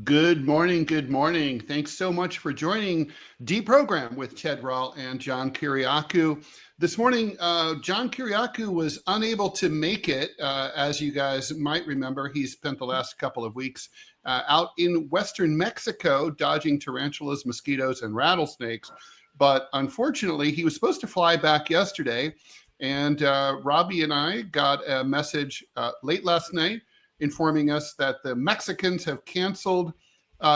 Good morning. Good morning. Thanks so much for joining DeProgram with Ted Rall and John Kiriakou. This morning, John Kiriakou was unable to make it. As you guys might remember, he spent the last couple of weeks out in Western Mexico dodging tarantulas, mosquitoes, and rattlesnakes. But unfortunately, he was supposed to fly back yesterday. And Robbie and I got a message late last night informing us that the Mexicans have canceled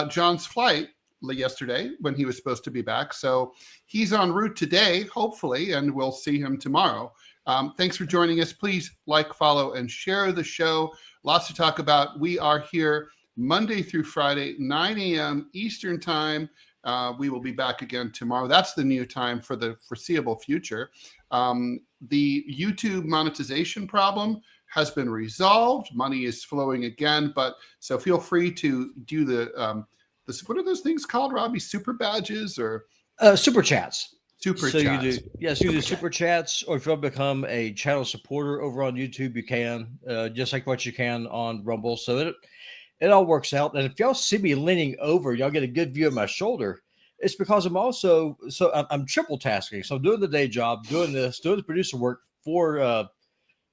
John's flight yesterday when he was supposed to be back. So he's en route today, hopefully, and we'll see him tomorrow. Thanks for joining us. Please like, follow, and share the show. Lots to talk about. We are here Monday through Friday, 9 a.m. Eastern Time. We will be back again tomorrow. That's the new time for the foreseeable future. The YouTube monetization problem has been resolved. Money is flowing again, but so feel free to do the what are those things called, Robbie? Super badges or super chats? Super so chats. You do super chats, or if you want to become a channel supporter over on YouTube, you can, just like what you can on Rumble. So it all works out. And if y'all see me leaning over, y'all get a good view of my shoulder. It's because I'm triple tasking. So I'm doing the day job, doing the producer work for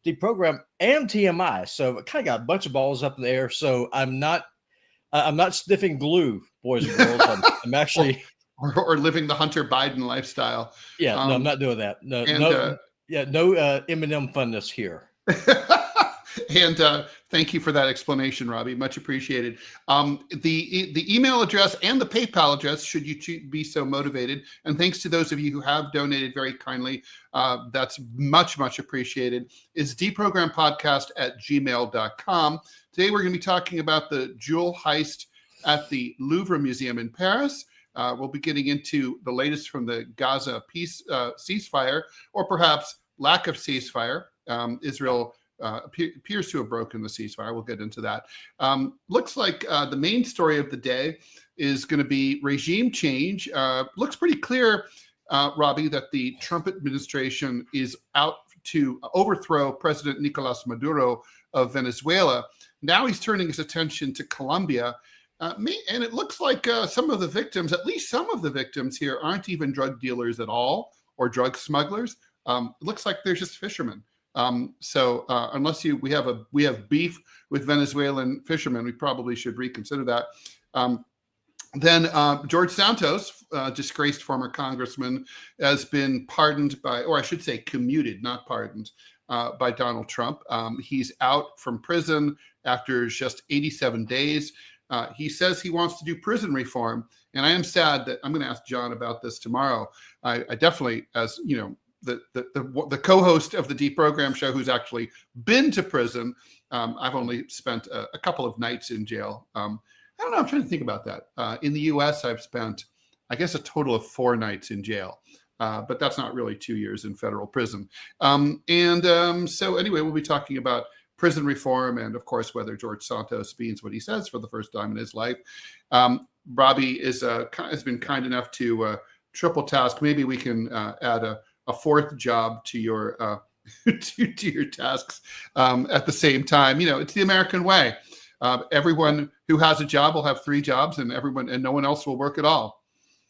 DeProgram and TMI. So I kind of got a bunch of balls up in the air. So I'm not sniffing glue, boys and girls. I'm actually or living the Hunter Biden lifestyle. Yeah, no, I'm not doing that. No Eminem funness here. And thank you for that explanation, Robbie. Much appreciated. The email address and the PayPal address, should you be so motivated, and thanks to those of you who have donated very kindly, that's much, much appreciated, is deprogrampodcast@gmail.com. Today we're going to be talking about the jewel heist at the Louvre Museum in Paris. We'll be getting into the latest from the Gaza peace ceasefire, or perhaps lack of ceasefire. Israel appears to have broken the ceasefire. We'll get into that. Looks like the main story of the day is going to be regime change. Looks pretty clear, Robbie, that the Trump administration is out to overthrow President Nicolas Maduro of Venezuela. Now he's turning his attention to Colombia. And it looks like some of the victims, at least some of the victims here, aren't even drug dealers at all or drug smugglers. It looks like they're just fishermen. So unless we have beef with Venezuelan fishermen, we probably should reconsider that. Then George Santos, disgraced former congressman, has been pardoned or I should say commuted, not pardoned, by Donald Trump. He's out from prison after just 87 days. He says he wants to do prison reform, and I am sad that I'm going to ask John about this tomorrow. I definitely, as you know, the co-host of the DeProgram show, who's actually been to prison. I've only spent a couple of nights in jail. I don't know. I'm trying to think about that. In the U.S., I've spent, I guess, a total of 4 nights in jail. But that's not really 2 years in federal prison. So anyway, we'll be talking about prison reform and, of course, whether George Santos means what he says for the first time in his life. Robbie has been kind enough to triple task. Maybe we can add a fourth job to your to your tasks at the same time. You know, it's the American way. Everyone who has a job will have 3 jobs, and no one else will work at all.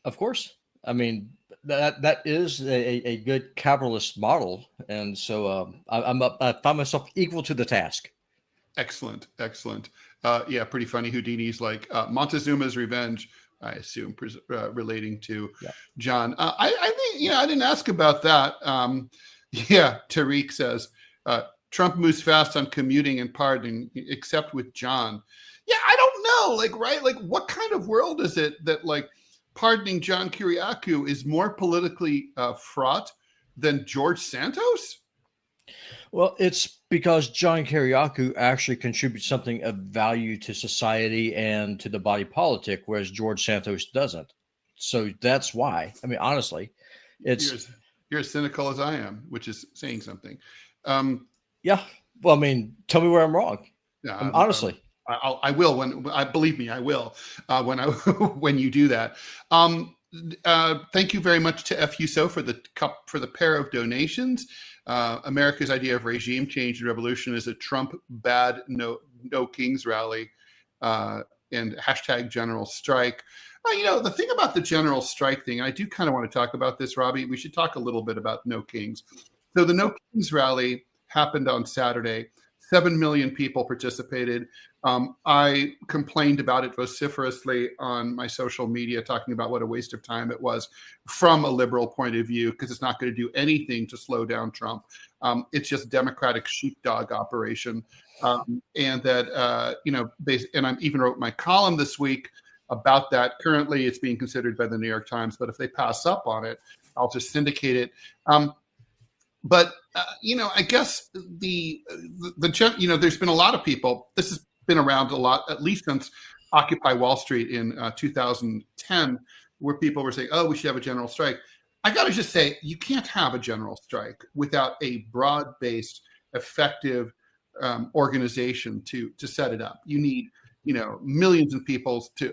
Of course. I mean, that is a good capitalist model, and so I find myself equal to the task. Excellent. Yeah, pretty funny. Houdini's like Montezuma's Revenge, I assume, relating to John. I think, I didn't ask about that. Tariq says, Trump moves fast on commuting and pardoning, except with John. Yeah, I don't know. Right? What kind of world is it that, pardoning John Kiriakou is more politically fraught than George Santos? Well, it's because John Kiriakou actually contributes something of value to society and to the body politic, whereas George Santos doesn't. So that's why. I mean, honestly, you're as cynical as I am, which is saying something. Yeah. Well, I mean, tell me where I'm wrong. Honestly. I will believe me, I will when you do that. Thank you very much to FUSO for the pair of donations. America's idea of regime change and revolution is a Trump bad no kings rally. and hashtag general strike. The thing about the general strike thing, I do kind of want to talk about this, Robbie. We should talk a little bit about No Kings. So the No Kings rally happened on Saturday. 7 million people participated. I complained about it vociferously on my social media, talking about what a waste of time it was from a liberal point of view, because it's not going to do anything to slow down Trump. It's just Democratic sheepdog operation. And that, and I even wrote my column this week about that. Currently, it's being considered by the New York Times, but if they pass up on it, I'll just syndicate it. I guess there's been a lot of people. This has been around a lot, at least since Occupy Wall Street in 2010, where people were saying, "Oh, we should have a general strike." I got to just say, you can't have a general strike without a broad-based, effective organization to set it up. You need millions of people to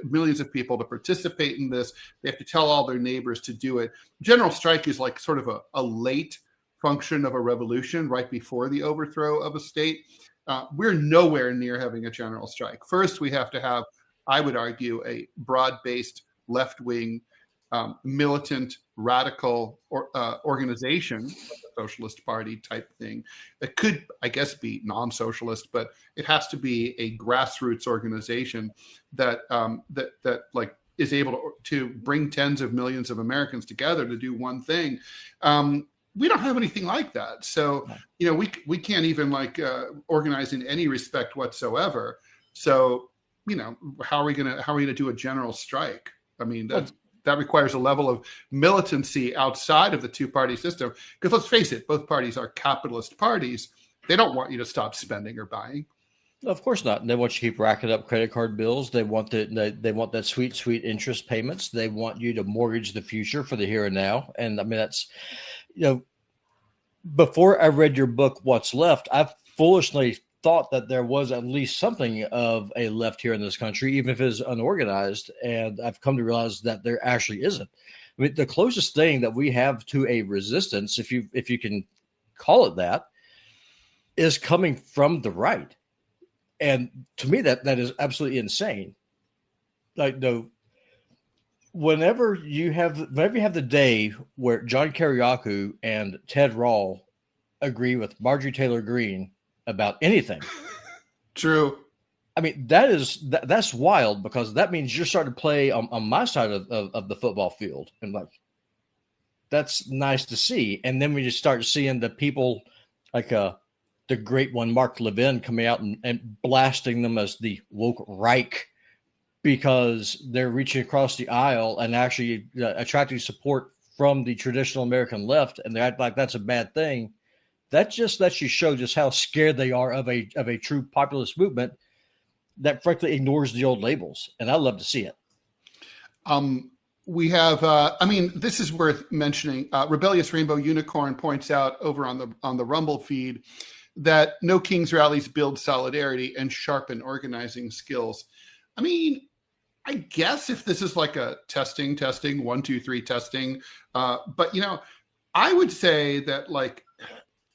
participate in this. They have to tell all their neighbors to do it. General strike is like sort of a late function of a revolution right before the overthrow of a state. We're nowhere near having a general strike. First, we have to have, I would argue, a broad-based left-wing militant radical organization, a socialist party type thing that could, I guess, be non-socialist, but it has to be a grassroots organization that is able to bring tens of millions of Americans together to do one thing. We don't have anything like that. So, we can't even organize in any respect whatsoever. So, how are we gonna do a general strike? I mean, that requires a level of militancy outside of the two-party system. Because let's face it, both parties are capitalist parties. They don't want you to stop spending or buying. Of course not. They want you to keep racking up credit card bills. They want that sweet, sweet interest payments. They want you to mortgage the future for the here and now. And I mean, that's, before I read your book, What's Left, I foolishly thought that there was at least something of a left here in this country, even if it's unorganized. And I've come to realize that there actually isn't. I mean, the closest thing that we have to a resistance, if you can call it that, is coming from the right. And to me, that is absolutely insane. Whenever you have the day where John Kiriakou and Ted Rall agree with Marjorie Taylor Greene about anything. True. I mean, that's wild, because that means you're starting to play on my side of the football field. And that's nice to see. And then we just start seeing the people the great one, Mark Levin, coming out and blasting them as the woke Reich, because they're reaching across the aisle and actually attracting support from the traditional American left. And they act like that's a bad thing. That just lets you show just how scared they are of a true populist movement that frankly ignores the old labels. And I love to see it. We have, this is worth mentioning. Rebellious Rainbow Unicorn points out over on the Rumble feed that No Kings rallies build solidarity and sharpen organizing skills. I mean, I guess if this is like a testing, 1, 2, 3 testing, but I would say that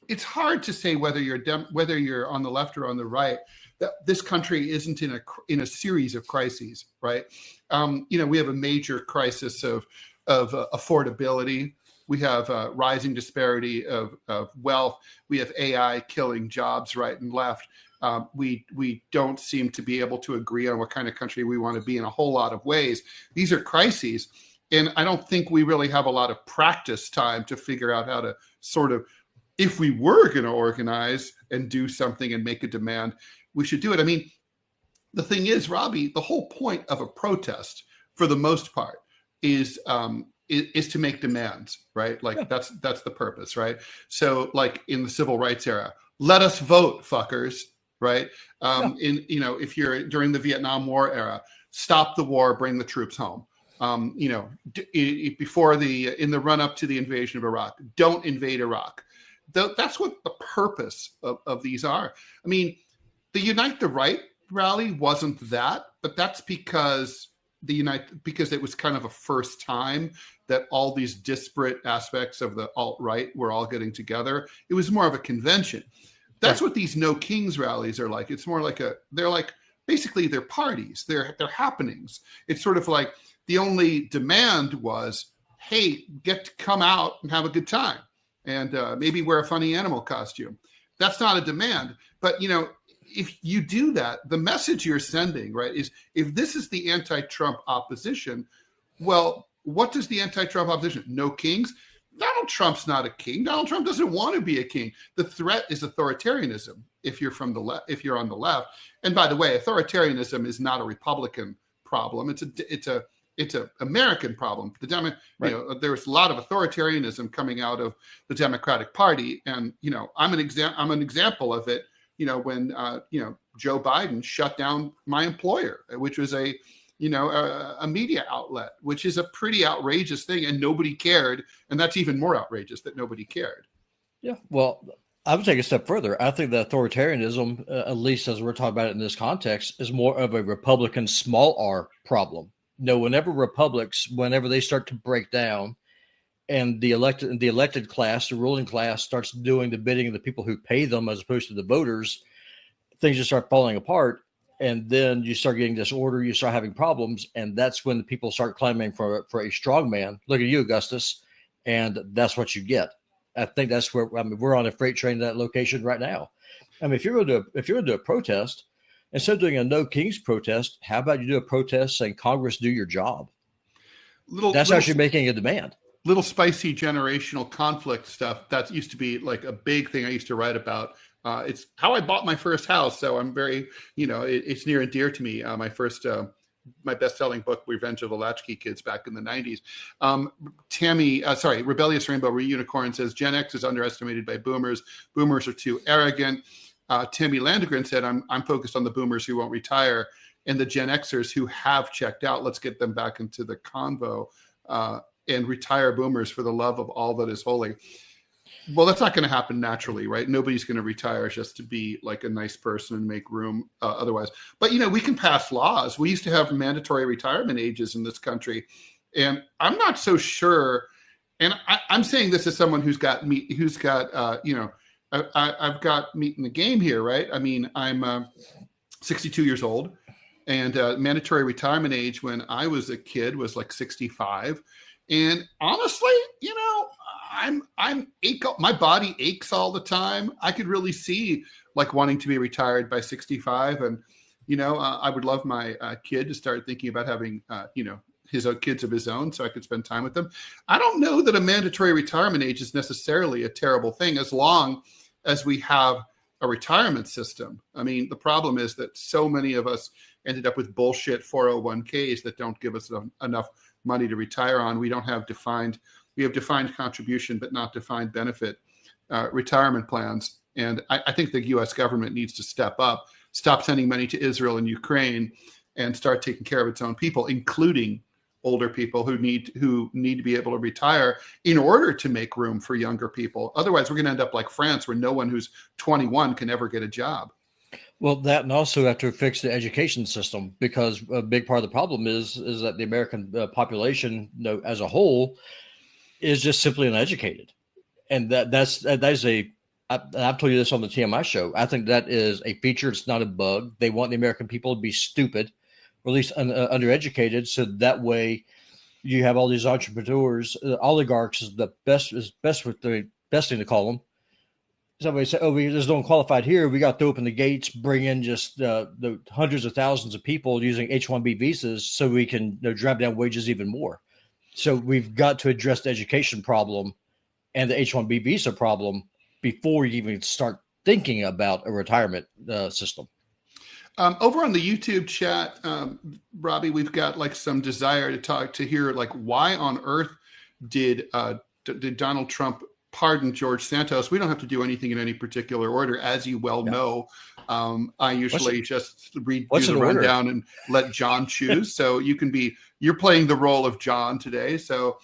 it's hard to say whether you're on the left or on the right, that this country isn't in a series of crises, right? We have a major crisis of affordability. We have a rising disparity of wealth. We have AI killing jobs right and left. We don't seem to be able to agree on what kind of country we want to be in a whole lot of ways. These are crises. And I don't think we really have a lot of practice time to figure out how to sort of, if we were going to organize and do something and make a demand, we should do it. I mean, the thing is, Robbie, the whole point of a protest, for the most part, is to make demands, right? That's the purpose, right? So in the civil rights era, let us vote, fuckers, right? If you're during the Vietnam War era, stop the war, bring the troops home. In the run up to the invasion of Iraq, don't invade Iraq. That's what the purpose of these are. I mean, the Unite the Right rally wasn't that, but that's because it was kind of a first time that all these disparate aspects of the alt-right were all getting together. It was more of a convention. That's what these No Kings rallies are like. It's more like they're like basically they're parties, they're happenings. It's sort of like the only demand was, hey, get to come out and have a good time, and maybe wear a funny animal costume. That's not a demand. But, you know, if you do that, the message you're sending, right, is if this is the anti-Trump opposition, well, what does the anti-Trump opposition? No kings? Donald Trump's not a king. Donald Trump doesn't want to be a king. The threat is authoritarianism if you're from the left, if you're on the left. And by the way, authoritarianism is not a Republican problem. It's a American problem. Right. You know, there's a lot of authoritarianism coming out of the Democratic Party, and you know, I'm an example of it. You know, when you know, Joe Biden shut down my employer, which was a media outlet, which is a pretty outrageous thing, and nobody cared, and that's even more outrageous that nobody cared. Yeah, well, I would take a step further. I think that authoritarianism, at least as we're talking about it in this context, is more of a Republican small r problem. No, whenever republics, whenever they start to break down, and the elected class, the ruling class, starts doing the bidding of the people who pay them as opposed to the voters, things just start falling apart. And then you start getting disorder, you start having problems, and that's when the people start clamoring for a strong man. Look at you, Augustus, and that's what you get. I think that's where, I mean, we're on a freight train to that location right now. I mean, if you're going to do a protest, instead of doing a no kings protest, how about you do a protest saying, Congress, do your job? That's actually making a demand. Little spicy generational conflict stuff. That used to be like a big thing I used to write about. It's how I bought my first house. So I'm very, you know, it's near and dear to me. My best-selling book, Revenge of the Latchkey Kids, back in the 90s. Rebellious Rainbow Reunicorn says, Gen X is underestimated by boomers. Boomers are too arrogant. Tammy Landegren said, I'm focused on the boomers who won't retire and the Gen Xers who have checked out. Let's get them back into the convo and retire boomers for the love of all that is holy. Well, that's not going to happen naturally, right? Nobody's going to retire just to be like a nice person and make room otherwise. But, you know, we can pass laws. We used to have mandatory retirement ages in this country. And I'm not so sure. And I'm saying this as someone who's got meat, I've got meat in the game here, right? I mean, I'm 62 years old, and mandatory retirement age when I was a kid was like 65. And honestly, you know, my body aches all the time. I could really see like wanting to be retired by 65. And, you know, I would love my kid to start thinking about having, his own kids of his own so I could spend time with them. I don't know that a mandatory retirement age is necessarily a terrible thing as long as we have a retirement system. I mean, the problem is that so many of us ended up with bullshit 401ks that don't give us enough money to retire on. We have defined contribution, but not defined benefit retirement plans. And I think the U.S. government needs to step up, stop sending money to Israel and Ukraine, and start taking care of its own people, including older people who need to be able to retire in order to make room for younger people. Otherwise, we're going to end up like France, where no one who's 21 can ever get a job. Well, that, and also have to fix the education system, because a big part of the problem is that the American population, as a whole, is just simply uneducated, and that is I've told you this on the TMI show. I think that is a feature. It's not a bug. They want the American people to be stupid, or at least undereducated, so that way you have all these entrepreneurs, oligarchs is the best thing to call them. Somebody said, we just don't qualified here. We got to open the gates, bring in just the hundreds of thousands of people using H-1B visas so we can drive down wages even more. So we've got to address the education problem and the H-1B visa problem before you even start thinking about a retirement system. Over on the YouTube chat, Robbie, we've got like some desire to hear like why on earth did Donald Trump pardon George Santos? We don't have to do anything in any particular order, as you well know. I usually just do the rundown and let John choose. So you're playing the role of John today. So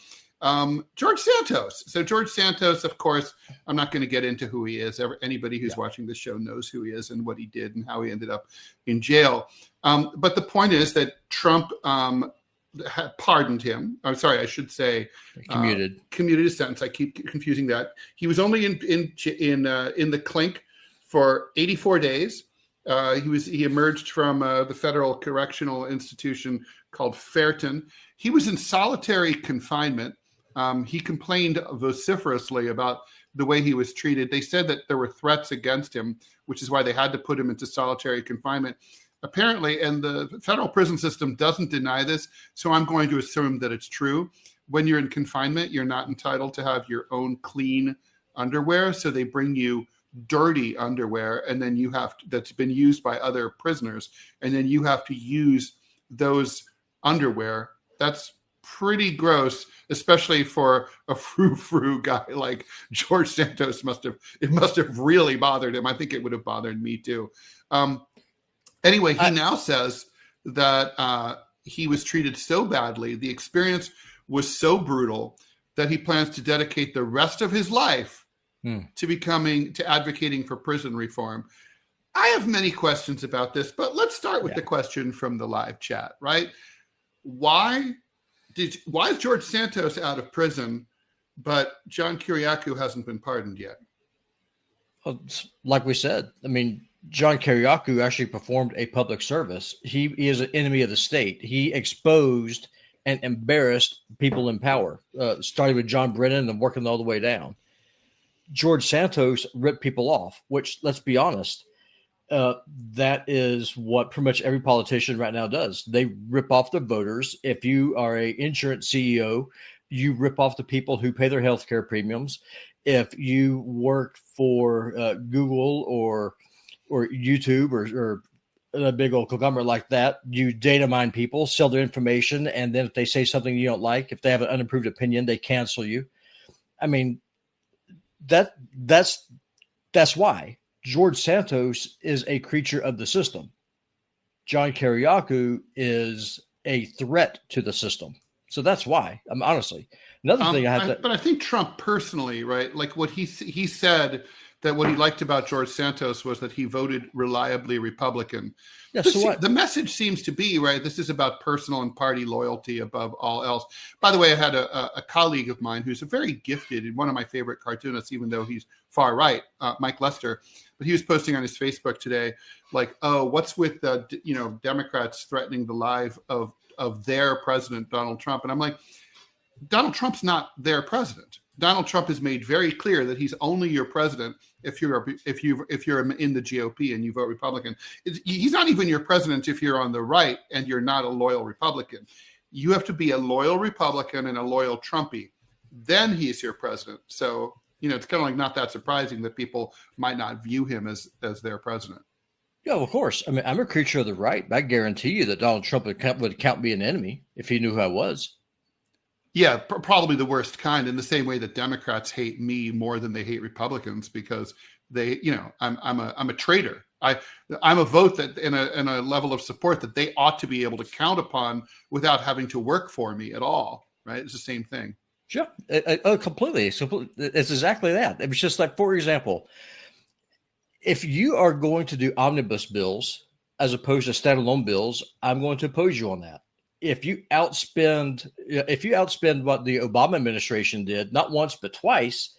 George Santos. So George Santos, of course, I'm not going to get into who he is. Anybody who's watching this show knows who he is and what he did and how he ended up in jail. But the point is that Trump pardoned him. I'm sorry, I should say commuted his sentence. I keep confusing that. He was only in the clink for 84 days. He emerged from the federal correctional institution called Fairton. He was in solitary confinement. He complained vociferously about the way he was treated. They said that there were threats against him, which is why they had to put him into solitary confinement. Apparently, and the federal prison system doesn't deny this, so I'm going to assume that it's true. When you're in confinement, you're not entitled to have your own clean underwear, so they bring you dirty underwear, and then that's been used by other prisoners, and then you have to use those underwear. That's pretty gross, especially for a frou-frou guy like George Santos. It must have really bothered him. I think it would have bothered me too. Anyway, he now says that he was treated so badly, the experience was so brutal, that he plans to dedicate the rest of his life to advocating for prison reform. I have many questions about this, but let's start with the question from the live chat, right? Why is George Santos out of prison, but John Kiriakou hasn't been pardoned yet? Well, like we said, I mean, John Kiriakou actually performed a public service. He is an enemy of the state. He exposed and embarrassed people in power, starting with John Brennan and working all the way down. George Santos ripped people off, which, let's be honest, that is what pretty much every politician right now does. They rip off the voters. If you are an insurance CEO, you rip off the people who pay their healthcare premiums. If you work for Google or YouTube or a big old conglomerate like that, you data mine people, sell their information, and then if they say something you don't like, if they have an unapproved opinion, they cancel you. I mean, that's why George Santos is a creature of the system. John Kiriakou is a threat to the system. So that's why. Honestly, another thing but I think Trump personally, right? Like what he said, that what he liked about George Santos was that he voted reliably Republican. Yeah, so what? The message seems to be, right, this is about personal and party loyalty above all else. By the way, I had a colleague of mine who's a very gifted and one of my favorite cartoonists, even though he's far right, Mike Lester. But he was posting on his Facebook today, like, oh, what's with the Democrats threatening the life of their president, Donald Trump? And I'm like, Donald Trump's not their president. Donald Trump has made very clear that he's only your president if you're in the GOP and you vote Republican. He's not even your president if you're on the right and you're not a loyal Republican. You have to be a loyal Republican and a loyal Trumpy. Then he's your president. So, it's kind of like not that surprising that people might not view him as their president. Yeah, of course. I mean, I'm a creature of the right. I guarantee you that Donald Trump would count me an enemy if he knew who I was. Yeah, probably the worst kind, in the same way that Democrats hate me more than they hate Republicans, because they, I'm a traitor. I'm a vote that in a level of support that they ought to be able to count upon without having to work for me at all. Right? It's the same thing. Sure, completely. It's exactly that. It was just like, for example, if you are going to do omnibus bills as opposed to standalone bills, I'm going to oppose you on that. If you outspend what the Obama administration did, not once but twice,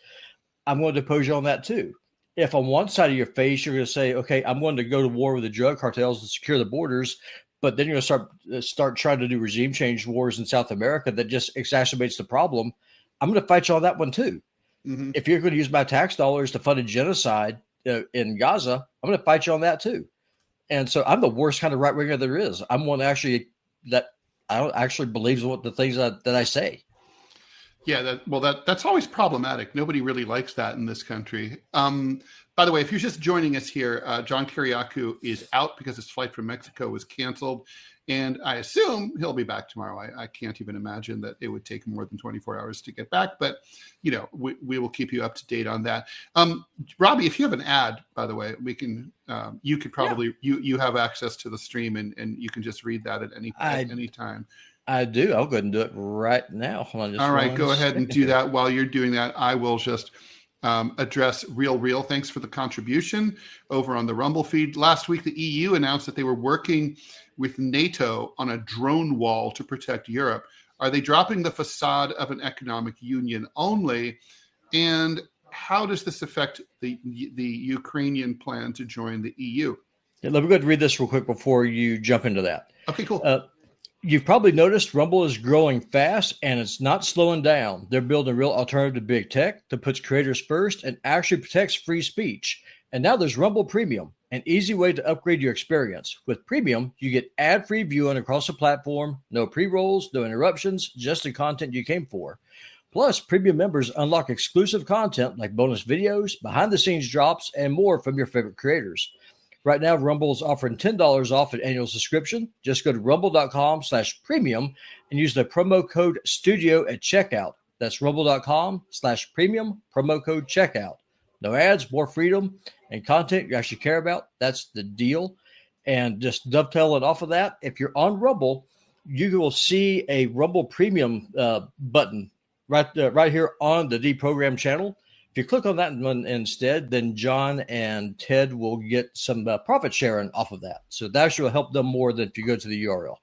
I'm going to oppose you on that too. If on one side of your face you're going to say, okay, I'm going to go to war with the drug cartels and secure the borders, but then you're going to start trying to do regime change wars in South America that just exacerbates the problem, I'm going to fight you on that one too. Mm-hmm. If you're going to use my tax dollars to fund a genocide in Gaza, I'm going to fight you on that too. And so I'm the worst kind of right winger there is. I'm one that I don't actually believe what the things that I say. Yeah, that's always problematic. Nobody really likes that in this country. By the way, if you're just joining us here, John Kiriakou is out because his flight from Mexico was canceled. And I assume he'll be back tomorrow. I can't even imagine that it would take more than 24 hours to get back. But, we will keep you up to date on that. Robbie, if you have an ad, by the way, we can. You could probably you have access to the stream and you can just read that at any time. I do. I'll go ahead and do it right now. Hold on. All right, go ahead and do that. While you're doing that, I will just address Real. Thanks for the contribution over on the Rumble feed. Last week, the EU announced that they were working with NATO on a drone wall to protect Europe. Are they dropping the facade of an economic union only? And how does this affect the Ukrainian plan to join the EU? Yeah, let me go ahead and read this real quick before you jump into that. Okay, cool. You've probably noticed Rumble is growing fast and it's not slowing down. They're building a real alternative to big tech that puts creators first and actually protects free speech. And now there's Rumble Premium, an easy way to upgrade your experience. With Premium, you get ad-free viewing across the platform, no pre-rolls, no interruptions, just the content you came for. Plus, Premium members unlock exclusive content like bonus videos, behind-the-scenes drops, and more from your favorite creators. Right now, Rumble is offering $10 off an annual subscription. Just go to rumble.com/premium and use the promo code STUDIO at checkout. That's rumble.com/premium, promo code checkout. No ads, more freedom, and content you actually care about. That's the deal. And just dovetailing off of that, if you're on Rumble, you will see a Rumble Premium button right here on the DeProgram channel. If you click on that one instead, then John and Ted will get some profit sharing off of that. So that actually will help them more than if you go to the URL.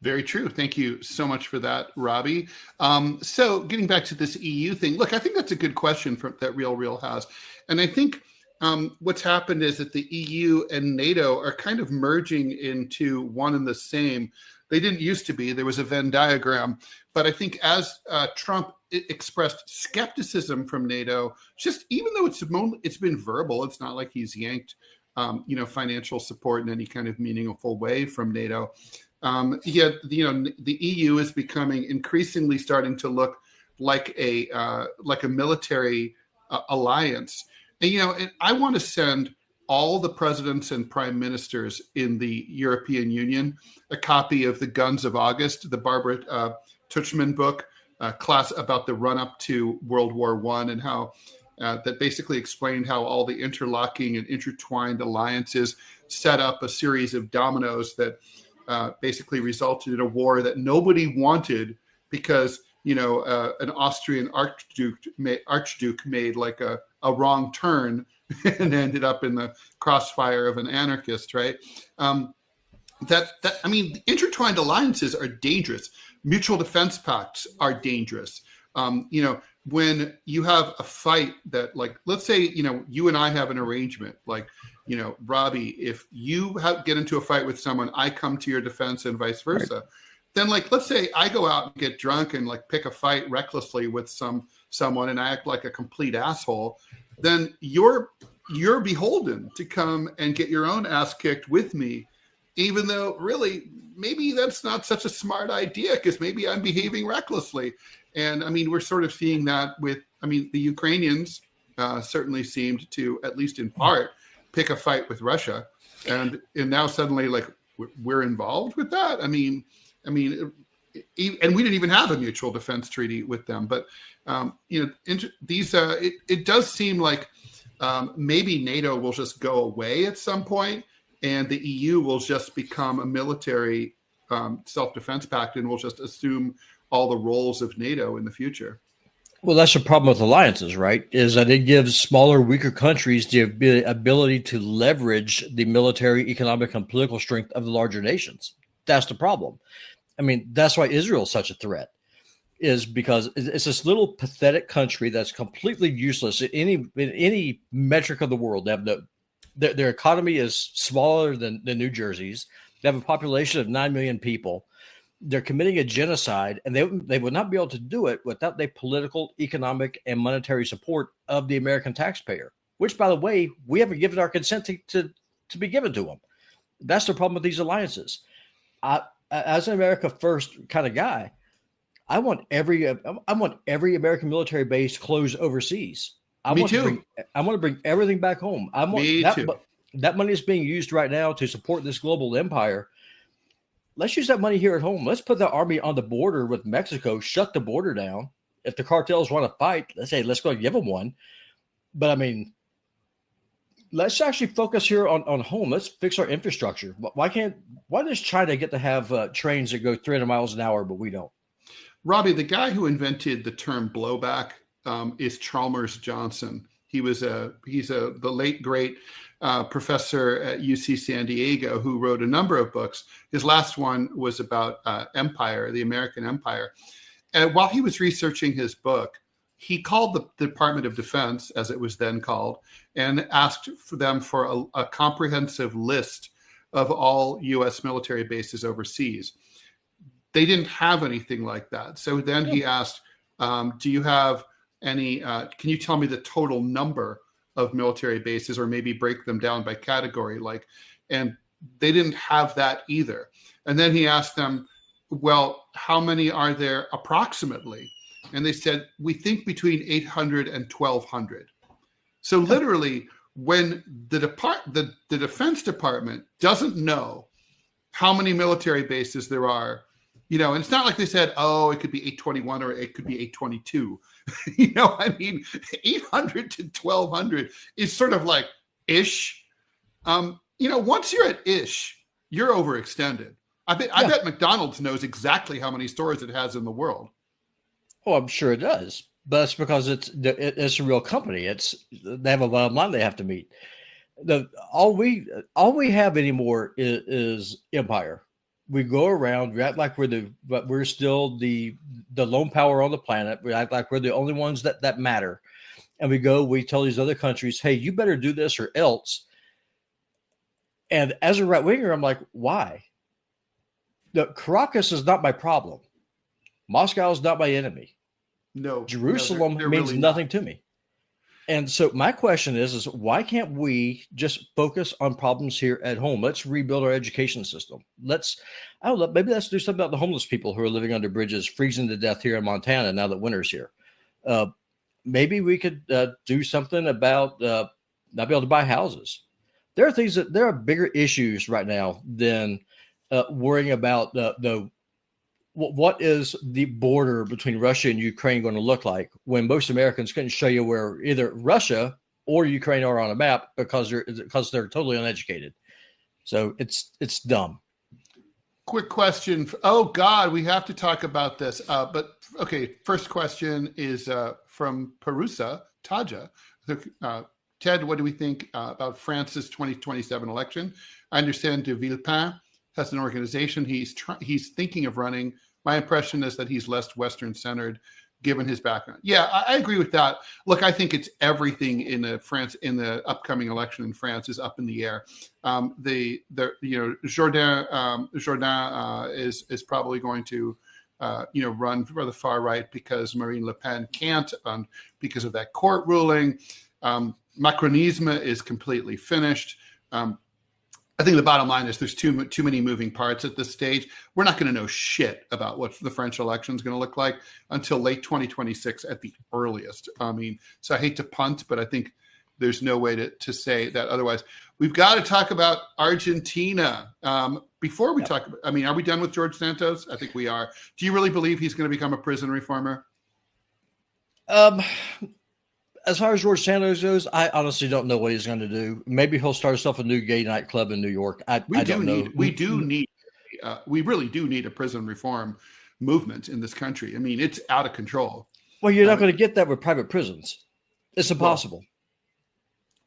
Very true. Thank you so much for that, Robbie. So getting back to this EU thing, look, I think that's a good question that Real has. And I think what's happened is that the EU and NATO are kind of merging into one and the same. They didn't used to be. There was a Venn diagram. But I think as Trump expressed skepticism from NATO, just even though it's been verbal, it's not like he's yanked financial support in any kind of meaningful way from NATO. The EU is becoming increasingly starting to look like a military alliance. And I want to send all the presidents and prime ministers in the European Union a copy of The Guns of August, the Barbara Tuchman book, class about the run-up to World War I, and how that basically explained how all the interlocking and intertwined alliances set up a series of dominoes that basically resulted in a war that nobody wanted because, an Austrian archduke made like a wrong turn and ended up in the crossfire of an anarchist, right? Intertwined alliances are dangerous. Mutual defense pacts are dangerous. When you have a fight that, like, let's say, you and I have an arrangement, like, Robbie, if you get into a fight with someone, I come to your defense and vice versa. Right. Then, like, let's say I go out and get drunk and like pick a fight recklessly with someone and I act like a complete asshole. Then you're beholden to come and get your own ass kicked with me, even though really maybe that's not such a smart idea because maybe I'm behaving recklessly. And we're sort of seeing that with, the Ukrainians certainly seemed to, at least in part, pick a fight with Russia. And now suddenly, like, we're involved with that. And we didn't even have a mutual defense treaty with them. But, it does seem like maybe NATO will just go away at some point and the EU will just become a military self-defense pact and will just assume all the roles of NATO in the future. Well, that's the problem with alliances, right? Is that it gives smaller, weaker countries the ability to leverage the military, economic, and political strength of the larger nations. That's the problem. That's why Israel is such a threat, is because it's this little pathetic country that's completely useless in any metric of the world. They have their economy is smaller than New Jersey's. They have a population of 9 million people. They're committing a genocide, and they would not be able to do it without the political, economic, and monetary support of the American taxpayer, which, by the way, we haven't given our consent to be given to them. That's the problem with these alliances. As an America First kind of guy, I want every American military base closed overseas. I want to bring everything back home. That money is being used right now to support this global empire. Let's use that money here at home. Let's put the army on the border with Mexico, shut the border down. If the cartels want to fight, let's go give them one. But let's actually focus here on home. Let's fix our infrastructure. Why does China get to have trains that go 300 miles an hour, but we don't? Robbie, the guy who invented the term blowback is Chalmers Johnson. He's the late great professor at UC San Diego who wrote a number of books. His last one was about empire, the American empire. And while he was researching his book, he called the Department of Defense, as it was then called, and asked for them for a comprehensive list of all U.S. military bases overseas. They didn't have anything like that. So then he asked, do you have any, can you tell me the total number of military bases, or maybe break them down by category? And they didn't have that either. And then he asked them, well, how many are there approximately? And they said, we think between 800 and 1,200. So literally, when the Defense Department doesn't know how many military bases there are, and it's not like they said, oh, it could be 821 or it could be 822. 800 to 1,200 is sort of like ish. Once you're at ish, you're overextended. I bet McDonald's knows exactly how many stores it has in the world. Oh, I'm sure it does, but it's because it's a real company. They have a bottom line they have to meet. All we have anymore is empire. We go around, we act like we're still the lone power on the planet. We act like we're the only ones that matter, and we tell these other countries, hey, you better do this or else. And as a right winger, I'm like, why? Caracas is not my problem. Moscow is not my enemy. No, Jerusalem they're means really nothing to me. And so my question is why can't we just focus on problems here at home? Let's rebuild our education system. Maybe let's do something about the homeless people who are living under bridges, freezing to death here in Montana now that winter's here. Maybe we could do something about not being able to buy houses. There are bigger issues right now than worrying about what is the border between Russia and Ukraine going to look like when most Americans couldn't show you where either Russia or Ukraine are on a map because they're totally uneducated. So it's dumb. Quick question. Oh God, we have to talk about this. But okay, first question is from Perusa Taja. Ted, what do we think about France's 2027 election? I understand de Villepin has an organization he's thinking of running. My impression is that he's less Western-centered, given his background. Yeah, I agree with that. Look, I think it's everything in the upcoming election in France is up in the air. Jourdain is probably going to run for the far right because Marine Le Pen can't, because of that court ruling. Macronisme is completely finished. I think the bottom line is there's too many moving parts at this stage. We're not going to know shit about what the French election is going to look like until late 2026 at the earliest. So I hate to punt, but I think there's no way to say that otherwise. We've got to talk about Argentina. Before we talk about, are we done with George Santos? I think we are. Do you really believe he's going to become a prison reformer? As far as George Santos goes, I honestly don't know what he's going to do. Maybe he'll start himself a new gay nightclub in New York. We really do need a prison reform movement in this country. It's out of control. Well, you're not going to get that with private prisons. It's impossible.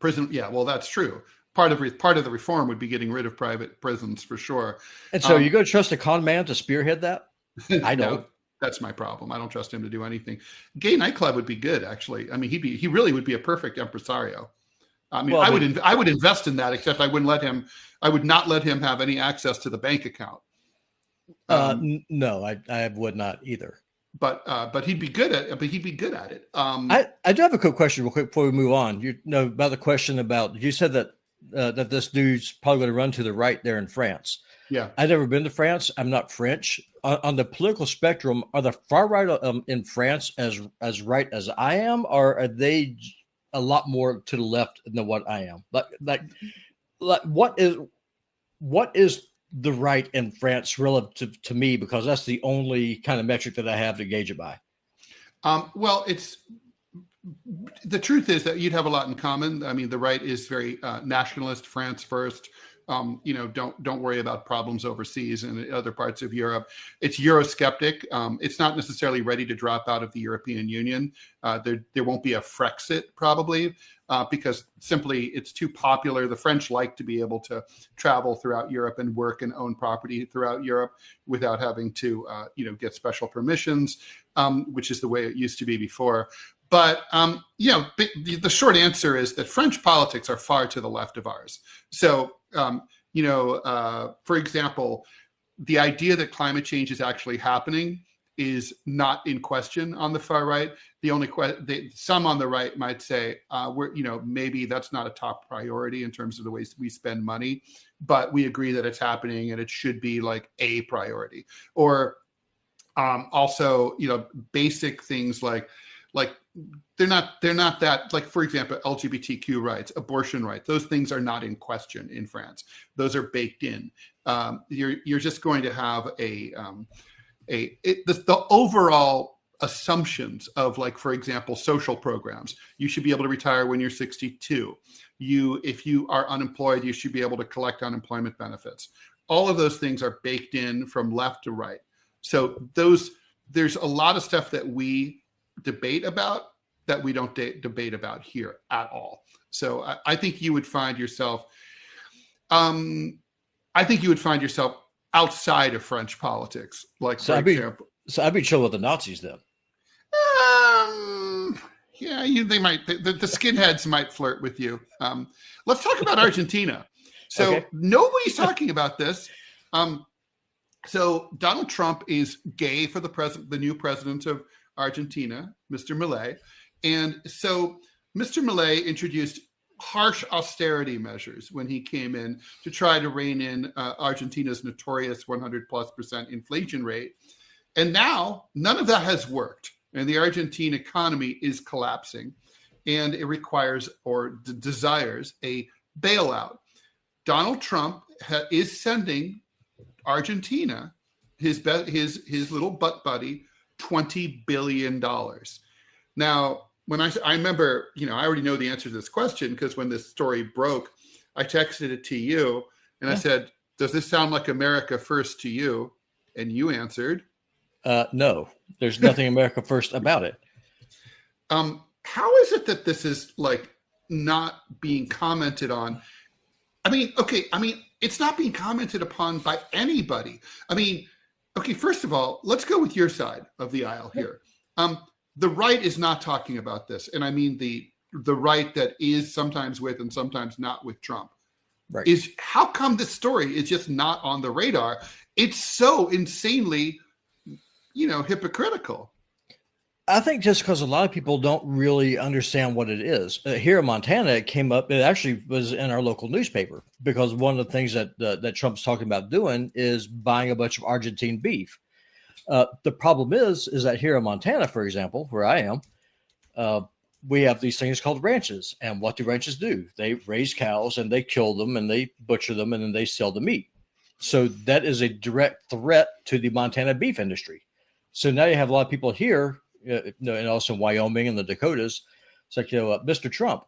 Well, that's true. Part of the reform would be getting rid of private prisons for sure. And so you're going to trust a con man to spearhead that? I don't. No. That's my problem. I don't trust him to do anything. Gay nightclub would be good, actually. He really would be a perfect impresario. I would invest in that, except I would not let him have any access to the bank account. No, I would not either. But he'd be good at it. I do have a quick question real quick before we move on. About the question about, you said that this dude's probably going to run to the right there in France. Yeah. I've never been to France. I'm not French. On the political spectrum, are the far right in France as right as I am, or are they a lot more to the left than what I am? Like what is the right in France relative to me? Because that's the only kind of metric that I have to gauge it by. Well, the truth is that you'd have a lot in common. The right is very nationalist, France first. Don't worry about problems overseas and other parts of Europe. It's Eurosceptic. It's not necessarily ready to drop out of the European Union. There won't be a Frexit probably because simply it's too popular. The French like to be able to travel throughout Europe and work and own property throughout Europe without having to get special permissions, which is the way it used to be before. But the short answer is that French politics are far to the left of ours. So for example, the idea that climate change is actually happening is not in question on the far right. The only some on the right might say, maybe that's not a top priority in terms of the ways we spend money, but we agree that it's happening and it should be like a priority. Or also, basic things like they're not that, like, for example, LGBTQ rights, abortion rights, those things are not in question in France. Those are baked in. You're just going to have the overall assumptions of, like, for example, social programs. You should be able to retire when you're 62. If you are unemployed, you should be able to collect unemployment benefits. All of those things are baked in from left to right. So there's a lot of stuff that we debate about that we don't debate about here at all. So I think you would find yourself, outside of French politics. Like, for example. So I'd be chill with the Nazis then. Yeah, they might. The skinheads might flirt with you. Let's talk about Argentina. So okay. Nobody's talking about this. So Donald Trump is gay for the new president of Argentina, Mr. Milei. And so Mr. Milei introduced harsh austerity measures when he came in to try to rein in Argentina's notorious 100+% inflation rate. And now none of that has worked. And the Argentine economy is collapsing. And it requires or desires a bailout. Donald Trump is sending Argentina, his little butt buddy, $20 billion. Now, when I remember, I already know the answer to this question because when this story broke, I texted it to you and I said, does this sound like America first to you? And you answered, no, there's nothing America first about it. How is it that this is like not being commented on? It's not being commented upon by anybody. First of all, let's go with your side of the aisle here. The right is not talking about this. And I mean the right that is sometimes with and sometimes not with Trump. Right. Is how come this story is just not on the radar? It's so insanely, hypocritical. I think just because a lot of people don't really understand what it is. Here in Montana, it came up. It actually was in our local newspaper because one of the things that Trump's talking about doing is buying a bunch of Argentine beef. The problem is that here in Montana, for example, where I am, we have these things called ranches. And what do ranches do? They raise cows and they kill them and they butcher them and then they sell the meat. So that is a direct threat to the Montana beef industry. So now you have a lot of people here, and also in Wyoming and the Dakotas. It's like, Mr. Trump,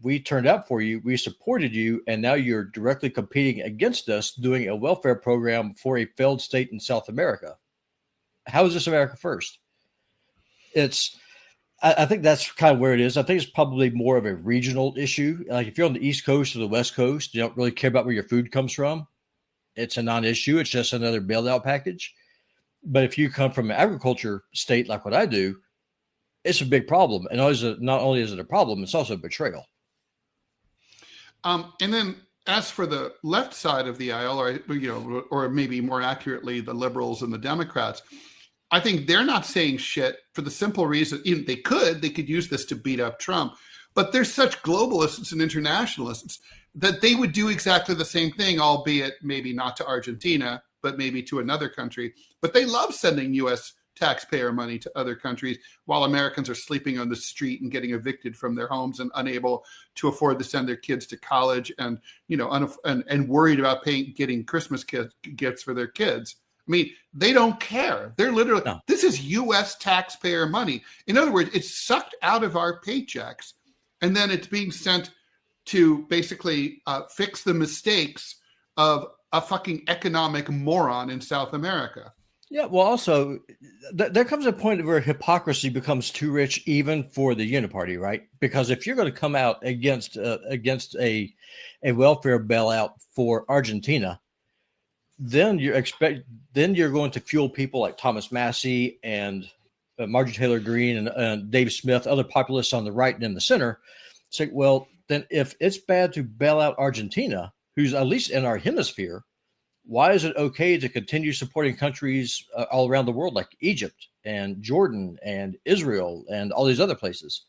we turned out for you, we supported you, and now you're directly competing against us doing a welfare program for a failed state in South America. How is this America first? I think that's kind of where it is. I think it's probably more of a regional issue. Like if you're on the East Coast or the West Coast, you don't really care about where your food comes from. It's a non-issue. It's just another bailout package. But if you come from an agriculture state like what I do, it's a big problem. And not only is it a problem, it's also a betrayal. And then as for the left side of the aisle, or maybe more accurately, the liberals and the Democrats, I think they're not saying shit for the simple reason they could use this to beat up Trump, but they're such globalists and internationalists that they would do exactly the same thing, albeit maybe not to Argentina, but maybe to another country. But they love sending U.S. taxpayer money to other countries while Americans are sleeping on the street and getting evicted from their homes and unable to afford to send their kids to college and, and worried about getting Christmas gifts for their kids. They don't care. They're literally, This is U.S. taxpayer money. In other words, it's sucked out of our paychecks, and then it's being sent to basically fix the mistakes of a fucking economic moron in South America. Yeah, well, also, there comes a point where hypocrisy becomes too rich even for the Uniparty, right? Because if you're going to come out against a welfare bailout for Argentina, then you're going to fuel people like Thomas Massey and Marjorie Taylor Greene and Dave Smith, other populists on the right and in the center, say, well, then if it's bad to bail out Argentina, who's at least in our hemisphere, why is it okay to continue supporting countries all around the world like Egypt and Jordan and Israel and all these other places?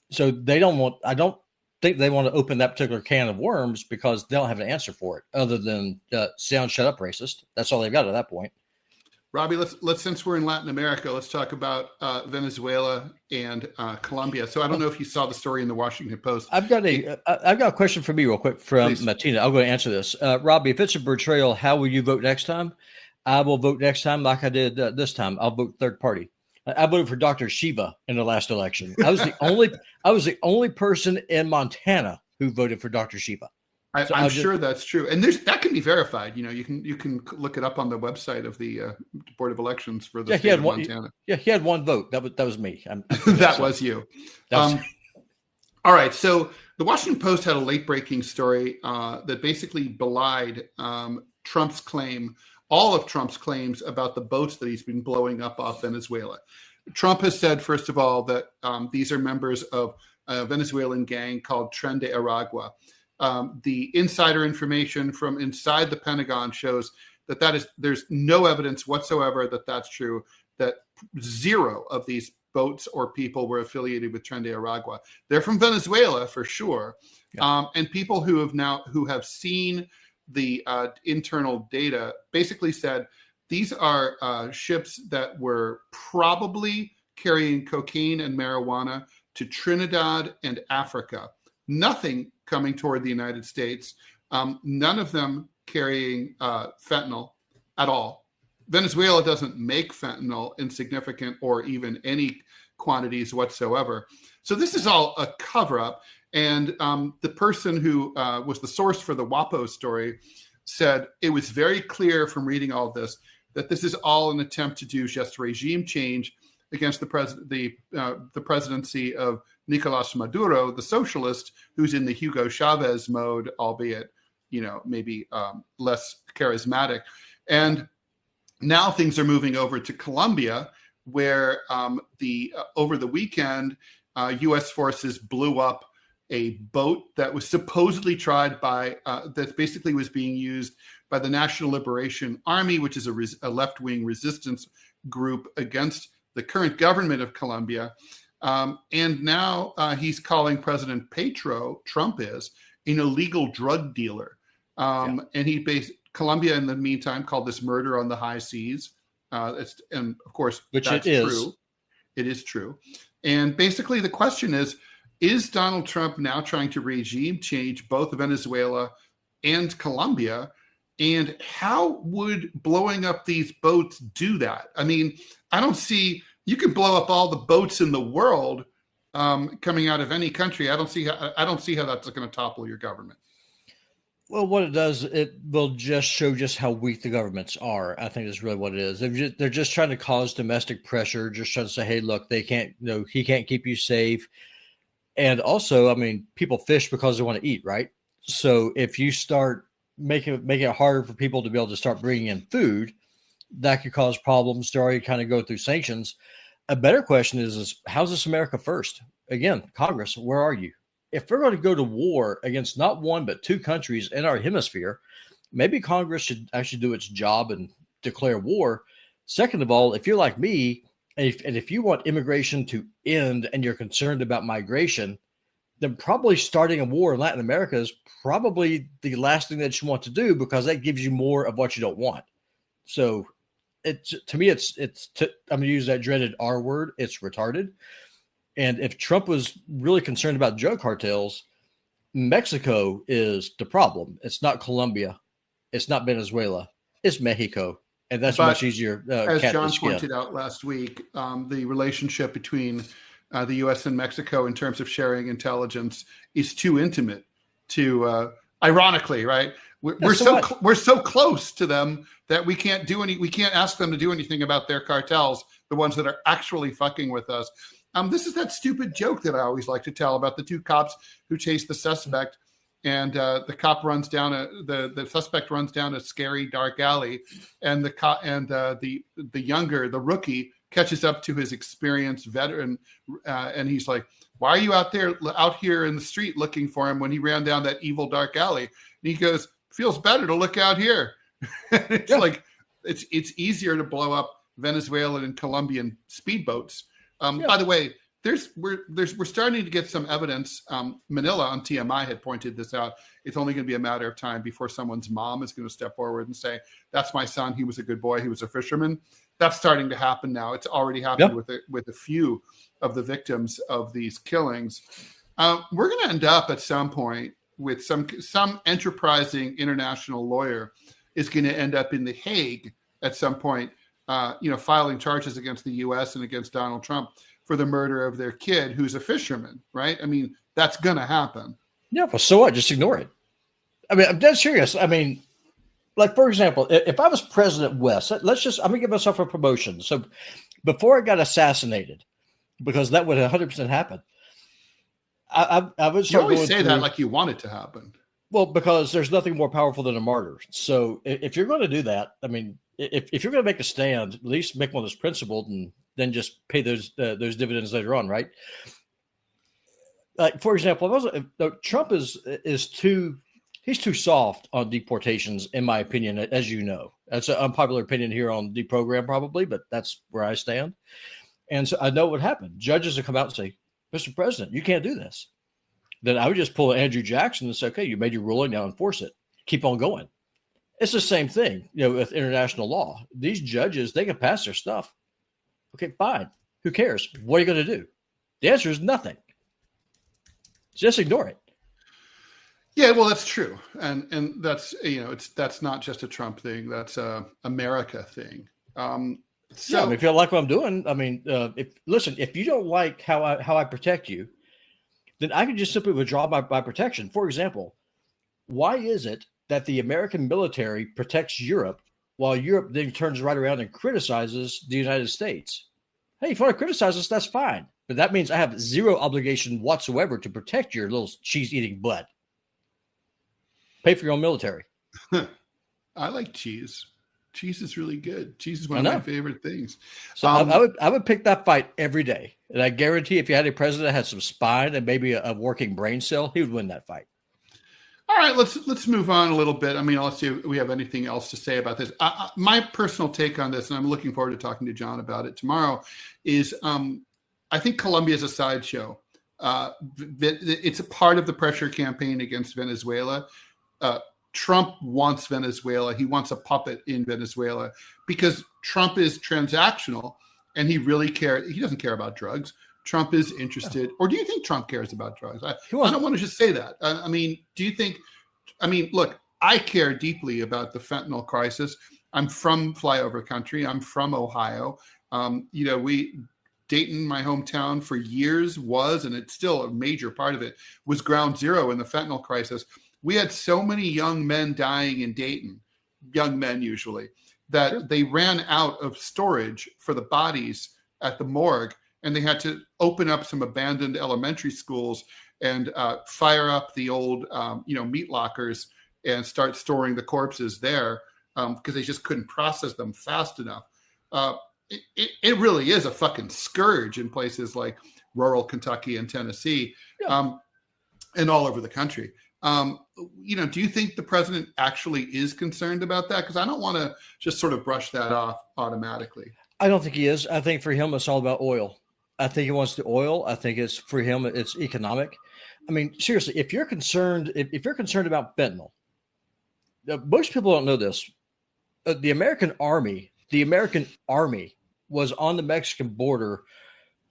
So I don't think they want to open that particular can of worms because they don't have an answer for it other than sound shut up racist. That's all they've got at that point. Robbie, let's since we're in Latin America, let's talk about Venezuela and Colombia. So I don't know if you saw the story in the Washington Post. I've got a question for me real quick from Martina. I'll go and answer this. Robbie, if it's a betrayal, how will you vote next time? I will vote next time like I did this time. I'll vote third party. I voted for Dr. Shiva in the last election. I was the only person in Montana who voted for Dr. Shiva. I'm sure that's true, and that can be verified. You can look it up on the website of the Board of Elections for the state of Montana. He had one vote. That was me. That was you. All right. So the Washington Post had a late-breaking story that basically belied Trump's claim, all of Trump's claims about the boats that he's been blowing up off Venezuela. Trump has said, first of all, that these are members of a Venezuelan gang called Tren de Aragua. The insider information from inside the Pentagon shows there's no evidence whatsoever that that's true, that zero of these boats or people were affiliated with Tren de Aragua. They're from Venezuela for sure. Yeah. And people who have seen the internal data basically said these are ships that were probably carrying cocaine and marijuana to Trinidad and Africa. Nothing coming toward the United States. None of them carrying fentanyl at all. Venezuela doesn't make fentanyl in significant or even any quantities whatsoever. So this is all a cover-up. And the person who was the source for the WAPO story said it was very clear from reading all this that this is all an attempt to do just regime change against the presidency of Nicolas Maduro, the socialist, who's in the Hugo Chavez mode, albeit, maybe less charismatic. And now things are moving over to Colombia, where over the weekend, U.S. forces blew up a boat that was supposedly tried that basically was being used by the National Liberation Army, which is a left-wing resistance group against the current government of Colombia. And now he's calling President Petro, Trump is, an illegal drug dealer. And Colombia, in the meantime, called this murder on the high seas. And of course, which that's true. It is true. And basically the question is Donald Trump now trying to regime change both Venezuela and Colombia? And how would blowing up these boats do that? I mean, I don't see, you can blow up all the boats in the world coming out of any country. I don't see how that's going to topple your government. Well, what it does, it will just show just how weak the governments are. I think that's really what it is. They're just trying to cause domestic pressure, just trying to say, hey, look, he can't keep you safe. And also, I mean, people fish because they want to eat, right? So if you start making it harder for people to be able to start bringing in food, that could cause problems to already kind of go through sanctions. A better question is how's this America first? Again, Congress, where are you? If we're going to go to war against not one, but two countries in our hemisphere, maybe Congress should actually do its job and declare war. Second of all, if you're like me, and if you want immigration to end and you're concerned about migration, then probably starting a war in Latin America is probably the last thing that you want to do, because that gives you more of what you don't want. So I'm going to use that dreaded R word. It's retarded. And if Trump was really concerned about drug cartels, Mexico is the problem. It's not Colombia. It's not Venezuela. It's Mexico. And that's much easier. As John pointed out last week, the relationship between the U.S. and Mexico in terms of sharing intelligence is too intimate to, ironically, right? We're so close to them that we can't ask them to do anything about their cartels, the ones that are actually fucking with us. This is that stupid joke that I always like to tell about the two cops who chase the suspect, and the suspect runs down a scary dark alley, and the rookie catches up to his experienced veteran, and he's like, "Why are you out here in the street looking for him when he ran down that evil dark alley?" And he goes, "Feels better to look out here." It's like it's easier to blow up Venezuelan and Colombian speedboats. By the way, we're starting to get some evidence. Manila on TMI had pointed this out. It's only going to be a matter of time before someone's mom is going to step forward and say, "That's my son. He was a good boy. He was a fisherman." That's starting to happen now. It's already happened with a few of the victims of these killings. We're going to end up at some point with some enterprising international lawyer is going to end up in The Hague at some point, filing charges against the U.S. and against Donald Trump for the murder of their kid, who's a fisherman, right? I mean, that's going to happen. Yeah, well, so what? Just ignore it. I mean, I'm dead serious. I mean, like, for example, if I was President West, I'm going to give myself a promotion. So before I got assassinated, because that would 100% happen, I would start. You always say that like you want it to happen. Well, because there's nothing more powerful than a martyr. So if you're going to do that, I mean, if you're going to make a stand, at least make one that's principled, and then just pay those dividends later on, right? Like, for example, Trump is too soft on deportations, in my opinion. As you know, that's an unpopular opinion here on DeProgram, probably, but that's where I stand. And so I know what happened. Judges will come out and say, "Mr. President, you can't do this." Then I would just pull Andrew Jackson and say, "Okay, you made your ruling, now enforce it. Keep on going." It's the same thing, with international law. These judges, they can pass their stuff. Okay, fine. Who cares? What are you going to do? The answer is nothing. Just ignore it. Yeah, well, that's true, and that's that's not just a Trump thing. That's a America thing. So if you don't like what I'm doing, I mean, if you don't like how I protect you, then I can just simply withdraw my protection. For example, why is it that the American military protects Europe while Europe then turns right around and criticizes the United States? Hey, if you want to criticize us, that's fine. But that means I have zero obligation whatsoever to protect your little cheese-eating butt. Pay for your own military. I like cheese. Cheese is really good. Cheese is one of my favorite things. So I would pick that fight every day. And I guarantee if you had a president that had some spine and maybe a working brain cell, he would win that fight. All right, let's move on a little bit. I mean, let's see if we have anything else to say about this. My personal take on this, and I'm looking forward to talking to John about it tomorrow, is I think Colombia is a sideshow. It's a part of the pressure campaign against Venezuela. Trump wants Venezuela. He wants a puppet in Venezuela because Trump is transactional and he doesn't care about drugs. Trump is interested, or do you think Trump cares about drugs? I don't want to just say that. I mean, look, I care deeply about the fentanyl crisis. I'm from flyover country. I'm from Ohio. Dayton, my hometown, for years was, and it's still a major part of it, was ground zero in the fentanyl crisis. We had so many young men dying in Dayton, young men usually, that they ran out of storage for the bodies at the morgue, and they had to open up some abandoned elementary schools and fire up the old, meat lockers and start storing the corpses there because they just couldn't process them fast enough. It really is a fucking scourge in places like rural Kentucky and Tennessee, and all over the country. Do you think the president actually is concerned about that? Because I don't want to just sort of brush that off automatically. I don't think he is. I think for him, it's all about oil. I think he wants the oil. I think for him, it's economic. I mean, seriously, if you're concerned about fentanyl, most people don't know this. The American Army was on the Mexican border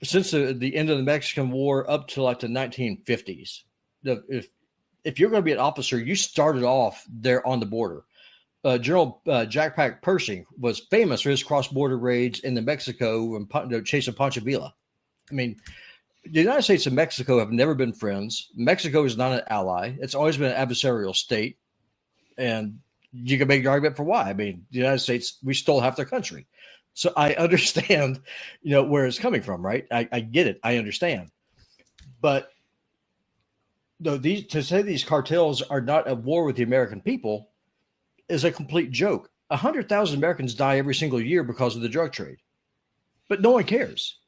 since the end of the Mexican War up to like the 1950s. If you're going to be an officer, you started off there on the border. General Jack Pack Pershing was famous for his cross-border raids in the Mexico and chasing Pancho Villa. I mean, the United States and Mexico have never been friends. Mexico is not an ally. It's always been an adversarial state. And you can make the argument for why. I mean, the United States, we stole half their country. So I understand, where it's coming from, right? I get it. I understand. But to say these cartels are not at war with the American people is a complete joke. 100,000 Americans die every single year because of the drug trade. but no one cares.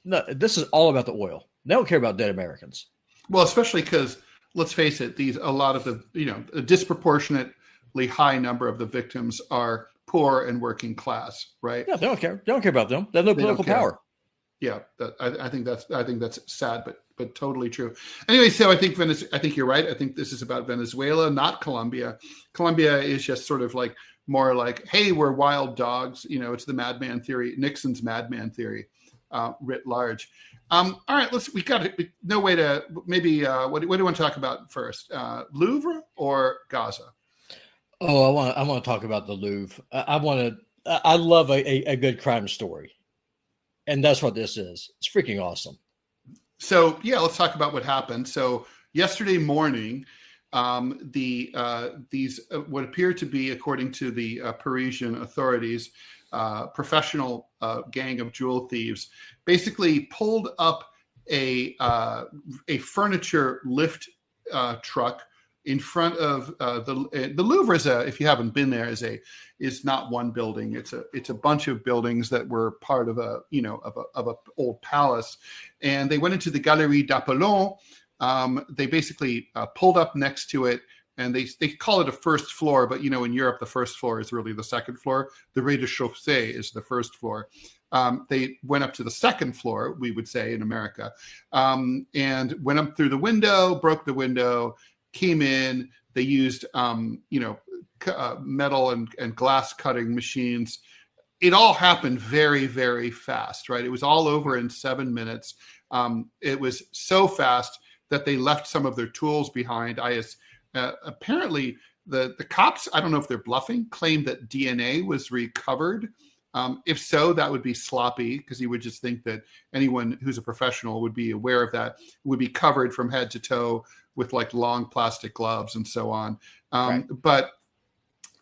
No, this is all about the oil. They don't care about dead Americans. Well, especially because, let's face it, a lot of the, a disproportionately high number of the victims are poor and working class, right? Yeah, they don't care. They don't care about them. They have no political power. Yeah, I think that's sad, but totally true. Anyway, so I think you're right. I think this is about Venezuela, not Colombia. Colombia is just sort of like more like, hey, we're wild dogs. It's the madman theory, Nixon's madman theory, writ large. All right, we got no way to maybe. What do you want to talk about first? Louvre or Gaza? Oh, I want to talk about the Louvre. I love a good crime story, and that's what this is. It's freaking awesome. So yeah, let's talk about what happened. So yesterday morning, these what appear to be, according to the Parisian authorities, professional gang of jewel thieves basically pulled up a furniture lift truck in front of the Louvre. If you haven't been there, is not one building. It's a bunch of buildings that were part of a old palace, and they went into the Galerie d'Apollon. They basically pulled up next to it. And they call it a first floor, but in Europe, the first floor is really the second floor. The rez-de-chaussée is the first floor. They went up to the second floor, we would say in America, and went up through the window, broke the window, came in. They used metal and glass cutting machines. It all happened very, very fast, right? It was all over in 7 minutes. It was so fast that they left some of their tools behind. Apparently, the cops, I don't know if they're bluffing, claim that DNA was recovered. If so, that would be sloppy, because you would just think that anyone who's a professional would be aware of that, would be covered from head to toe with like long plastic gloves and so on. Right. But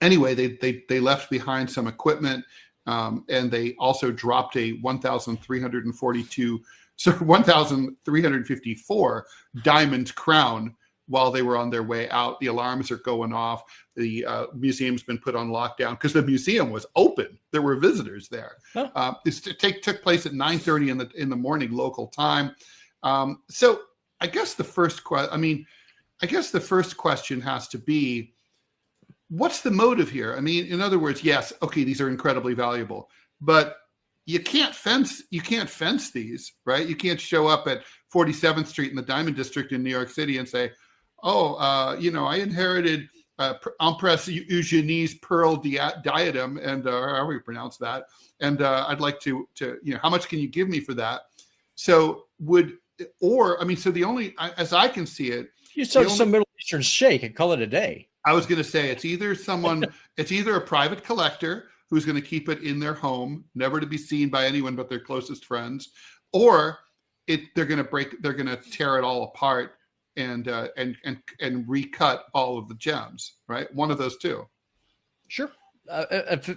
anyway, they left behind some equipment, and they also dropped a 1,354 diamond crown while they were on their way out. The alarms are going off. The museum's been put on lockdown because the museum was open. There were visitors there. Huh. This took place at 9:30 in the morning local time. So I guess the first question has to be, what's the motive here? I mean, in other words, yes, okay, these are incredibly valuable, but you can't fence these, right? You can't show up at 47th Street in the Diamond District in New York City and say, I inherited Empress Eugénie's pearl-diadem, and however you pronounce that, and I'd like to how much can you give me for that? So the only, as I can see it, you sell some Middle Eastern sheikh and call it a day. I was going to say it's either a private collector who's going to keep it in their home, never to be seen by anyone but their closest friends, or they're going to tear it all apart and recut all of the gems, right? One of those two. Sure.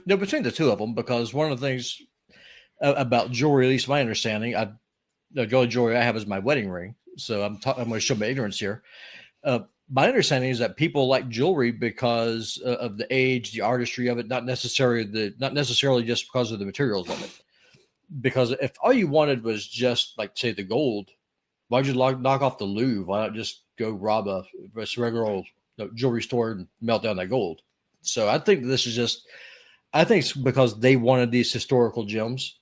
Between the two of them, because one of the things about jewelry, at least my understanding, the only jewelry I have is my wedding ring. So I'm going to show my ignorance here. My understanding is that people like jewelry because of the age, the artistry of it, not necessarily just because of the materials of it. Because if all you wanted was just, like, say, the gold, why'd you knock off the Louvre? Why not just go rob a regular old jewelry store and melt down that gold? So I think it's because they wanted these historical gems.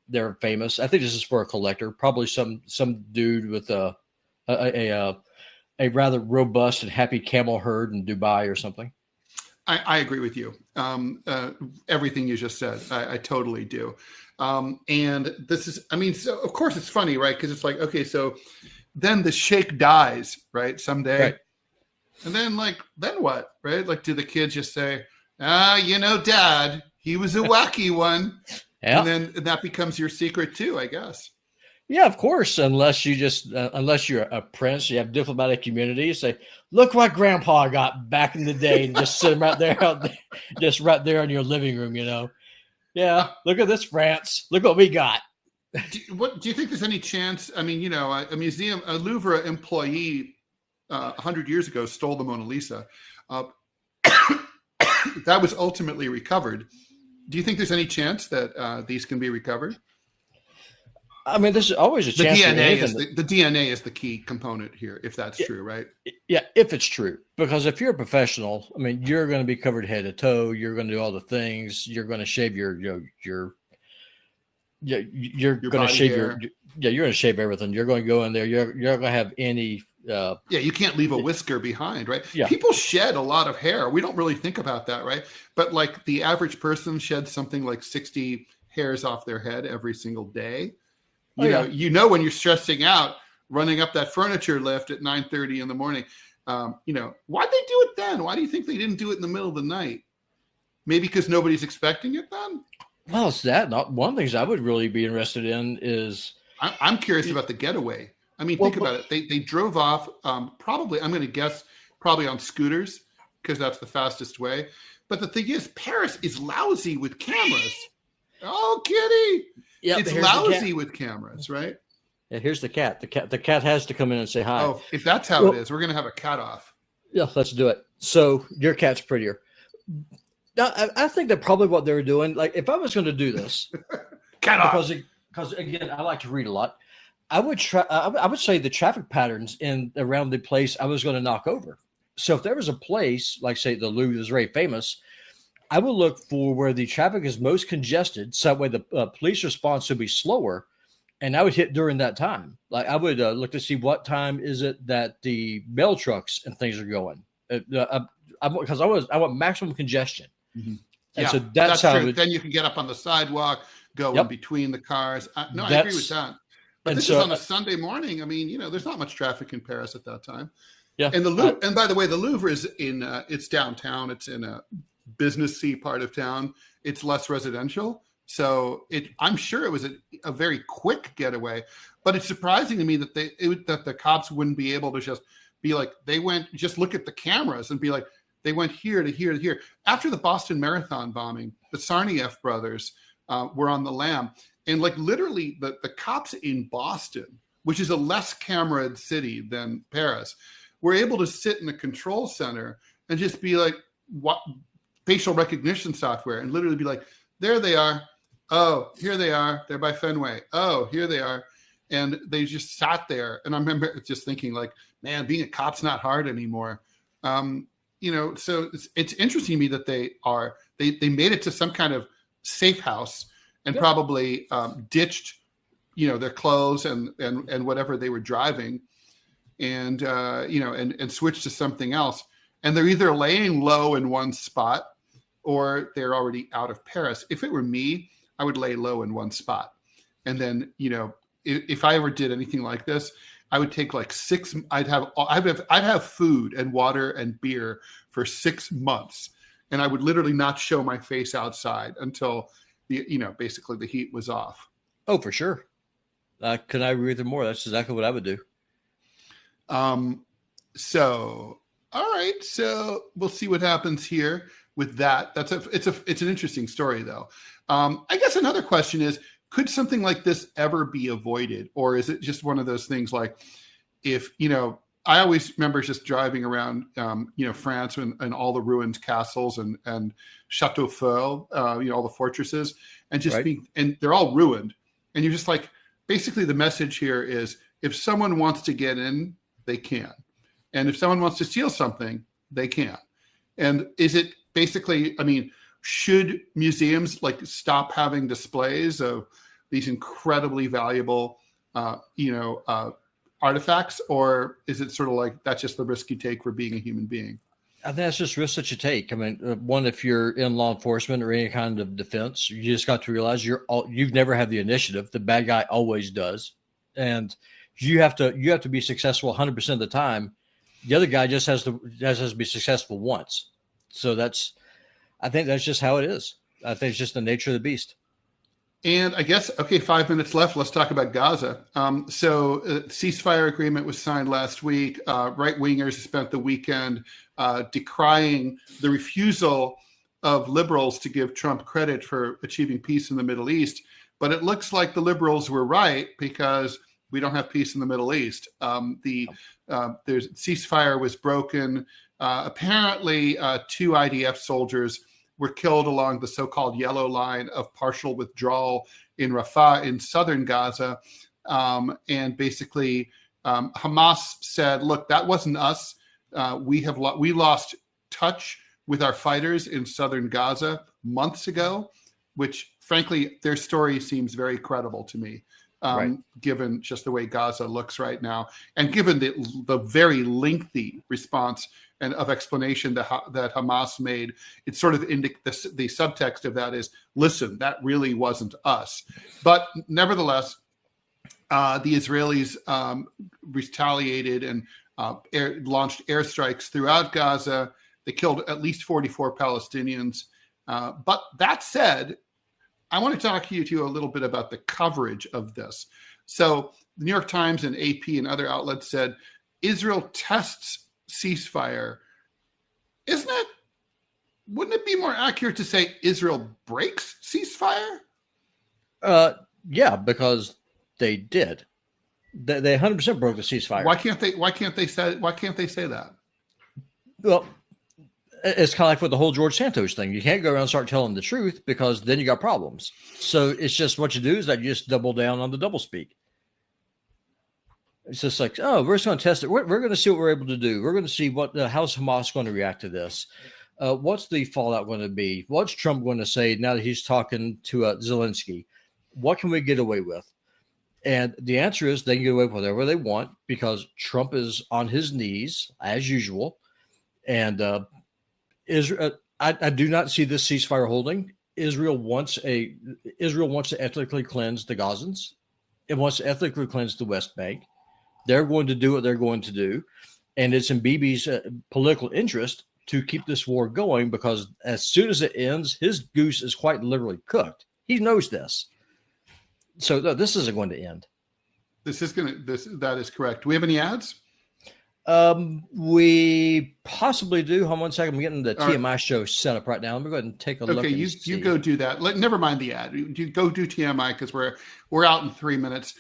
They're famous. I think this is for a collector, probably some dude with a rather robust and happy camel herd in Dubai or something. I agree with you. Everything you just said, I totally do. And this is, so of course it's funny, right? Because it's like, okay, so then the sheikh dies, right? Someday. Right. And then what, right? Like, do the kids just say, Dad, he was a wacky one. Yeah. And then that becomes your secret too, I guess. Yeah, of course. Unless you're a prince, you have diplomatic immunity. You say, look what Grandpa got back in the day, and just sit him right there, just right there in your living room. Yeah, look at this, France. Look what we got. Do you think there's any chance? A Louvre employee 100 years ago stole the Mona Lisa. That was ultimately recovered. Do you think there's any chance that these can be recovered? I mean, there's always a The chance. DNA is the key component here, if that's true, right? Yeah, if it's true, because if you're a professional, I mean, you're going to be covered head to toe. You're going to do all the things. You're going to shave you're going to shave hair. you're going to shave everything. You're going to go in there. You're not going to have any. You can't leave a whisker behind, right? Yeah. People shed a lot of hair. We don't really think about that, right? But like the average person sheds something like 60 hairs off their head every single day. You know when you're stressing out, running up that furniture lift at 9:30 in the morning. Why'd they do it then? Why do you think they didn't do it in the middle of the night? Maybe because nobody's expecting it then? Well, it's that. Not one of the things I would really be interested in is. I'm curious about the getaway. I mean, think about it. They drove off probably, I'm going to guess, probably on scooters because that's the fastest way. But the thing is, Paris is lousy with cameras. Oh, kitty. Yeah, it's lousy with cameras, right? Yeah, here's the cat. The cat has to come in and say hi. Oh, if that's how it is, we're going to have a cat off. Yeah, let's do it. So your cat's prettier. Now, I think that probably what they were doing, like if I was going to do this, cat off. Because again, I like to read a lot. I would say the traffic patterns around the place I was going to knock over. So if there was a place like say the Louvre is very famous, I would look for where the traffic is most congested. So that way the police response would be slower, and I would hit during that time. Like I would look to see what time is it that the mail trucks and things are going. Because I want maximum congestion. Mm-hmm. And so that's how true. Then you can get up on the sidewalk, go in between the cars. I agree with that. But this is on a Sunday morning. I mean, there's not much traffic in Paris at that time. Yeah. And the Louvre, and by the way, the Louvre is it's downtown. It's in a businessy part of town. It's less residential. So I'm sure it was a very quick getaway. But it's surprising to me that that the cops wouldn't be able to just be like, just look at the cameras and be like, they went here to here to here. After the Boston Marathon bombing, the Tsarnaev brothers were on the lam. And like literally the cops in Boston, which is a less cameraed city than Paris, were able to sit in the control center and just be like, what facial recognition software, and literally be like, there they are. Oh, here they are. They're by Fenway. Oh, here they are. And they just sat there. And I remember just thinking like, man, being a cop's not hard anymore. So it's interesting to me that they made it to some kind of safe house and probably ditched, their clothes and whatever they were driving, and switched to something else. And they're either laying low in one spot or they're already out of Paris. If it were me, I would lay low in one spot, and then if I ever did anything like this, I would take like I'd have food and water and beer for 6 months, and I would literally not show my face outside until basically the heat was off. Oh, for sure. Could I agree with you more? That's exactly what I would do. So, all right. So we'll see what happens here with that. It's an interesting story though. I guess another question is, could something like this ever be avoided? Or is it just one of those things like I always remember just driving around, France and all the ruined castles and Chateau Fort, all the fortresses, and just and they're all ruined. And you're just like, basically the message here is if someone wants to get in, they can. And if someone wants to steal something, they can. And is it basically, should museums like stop having displays of these incredibly valuable, artifacts, or is it sort of like that's just the risk you take for being a human being? I think that's just risk that you take. One, if you're in law enforcement or any kind of defense, you just got to realize you've never had the initiative. The bad guy always does, and you have to be successful 100% of the time. The other guy just has to be successful once. So I think that's just how it is. I think it's just the nature of the beast. And I guess, 5 minutes left. Let's talk about Gaza. So ceasefire agreement was signed last week. Right-wingers spent the weekend decrying the refusal of liberals to give Trump credit for achieving peace in the Middle East. But it looks like the liberals were right because we don't have peace in the Middle East. Ceasefire was broken. Apparently, 2 IDF soldiers were killed along the so-called yellow line of partial withdrawal in Rafah in southern Gaza. And basically, Hamas said, look, that wasn't us. We lost touch with our fighters in southern Gaza months ago, which frankly, their story seems very credible to me, given just the way Gaza looks right now, and given the very lengthy response and of explanation that Hamas made. It's sort of the subtext of that is, listen, that really wasn't us. But nevertheless, the Israelis retaliated and launched airstrikes throughout Gaza. They killed at least 44 Palestinians. But that said, I want to talk to you a little bit about the coverage of this. So the New York Times and AP and other outlets said, Israel tests ceasefire. Wouldn't it be more accurate to say Israel breaks ceasefire? Yeah, because they did. They 100% broke the ceasefire. Why can't they say that? Well, it's kind of like with the whole George Santos thing. You can't go around and start telling the truth because then you got problems. So it's just what you do is that you just double down on the doublespeak. It's just like, oh, we're just going to test it. We're going to see what we're able to do. We're going to see how's Hamas going to react to this. What's the fallout going to be? What's Trump going to say now that he's talking to Zelensky? What can we get away with? And the answer is they can get away with whatever they want because Trump is on his knees as usual. And Israel, I do not see this ceasefire holding. Israel wants to ethnically cleanse the Gazans. It wants to ethnically cleanse the West Bank. They're going to do what they're going to do. And it's in Bibi's political interest to keep this war going because as soon as it ends, his goose is quite literally cooked. He knows this. So this isn't going to end. That is correct. Do we have any ads? We possibly do. Hold on one second. I'm getting the TMI show set up right now. Let me go ahead and take a look. Okay, you go do that. Never mind the ad. You go do TMI because we're out in 3 minutes.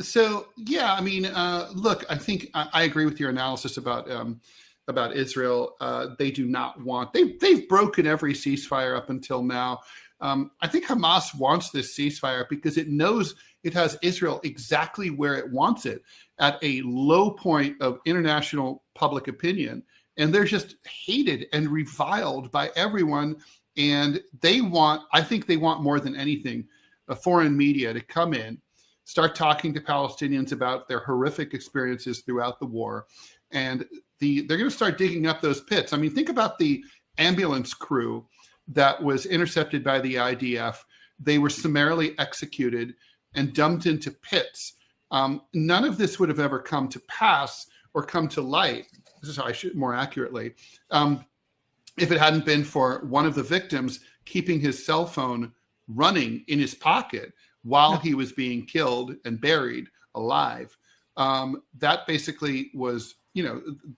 So yeah, I mean, look, I think I agree with your analysis about Israel. They do not want. They've broken every ceasefire up until now. I think Hamas wants this ceasefire because it knows it has Israel exactly where it wants it, at a low point of international public opinion. And they're just hated and reviled by everyone. And I think they want more than anything, a foreign media to come in, start talking to Palestinians about their horrific experiences throughout the war. And they're going to start digging up those pits. I mean, think about the ambulance crew that was intercepted by the IDF. They were summarily executed and dumped into pits. None of this would have ever come to pass or come to light. This is how I should more accurately, if it hadn't been for one of the victims keeping his cell phone running in his pocket while he was being killed and buried alive. That basically was,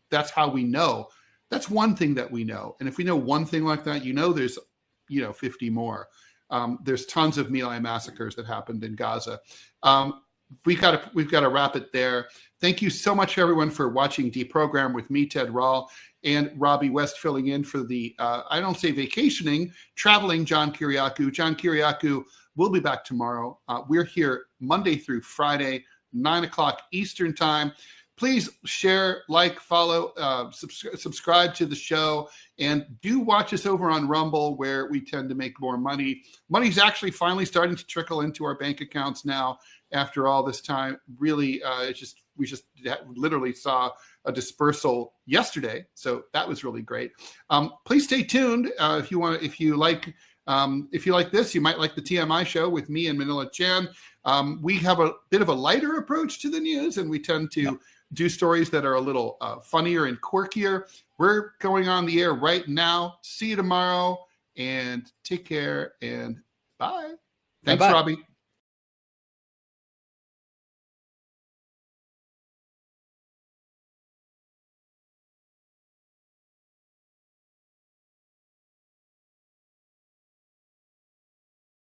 that's how we know. That's one thing that we know. And if we know one thing like that, there's, 50 more. There's tons of My Lai massacres that happened in Gaza. We've got to wrap it there. Thank you so much, everyone, for watching DeProgram with me, Ted Rall, and Robbie West filling in for the, I don't say vacationing, traveling John Kiriakou. John Kiriakou will be back tomorrow. We're here Monday through Friday, 9 o'clock Eastern time. Please share, like, follow, subscribe to the show, and do watch us over on Rumble, where we tend to make more money. Money's actually finally starting to trickle into our bank accounts now after all this time. Really, we just literally saw a dispersal yesterday, so that was really great. Please stay tuned if you like this. You might like the TMI show with me and Manila Chan. We have a bit of a lighter approach to the news, and we tend to do stories that are a little funnier and quirkier. We're going on the air right now. See you tomorrow, and take care, and bye. Thanks, Bye-bye. Robbie.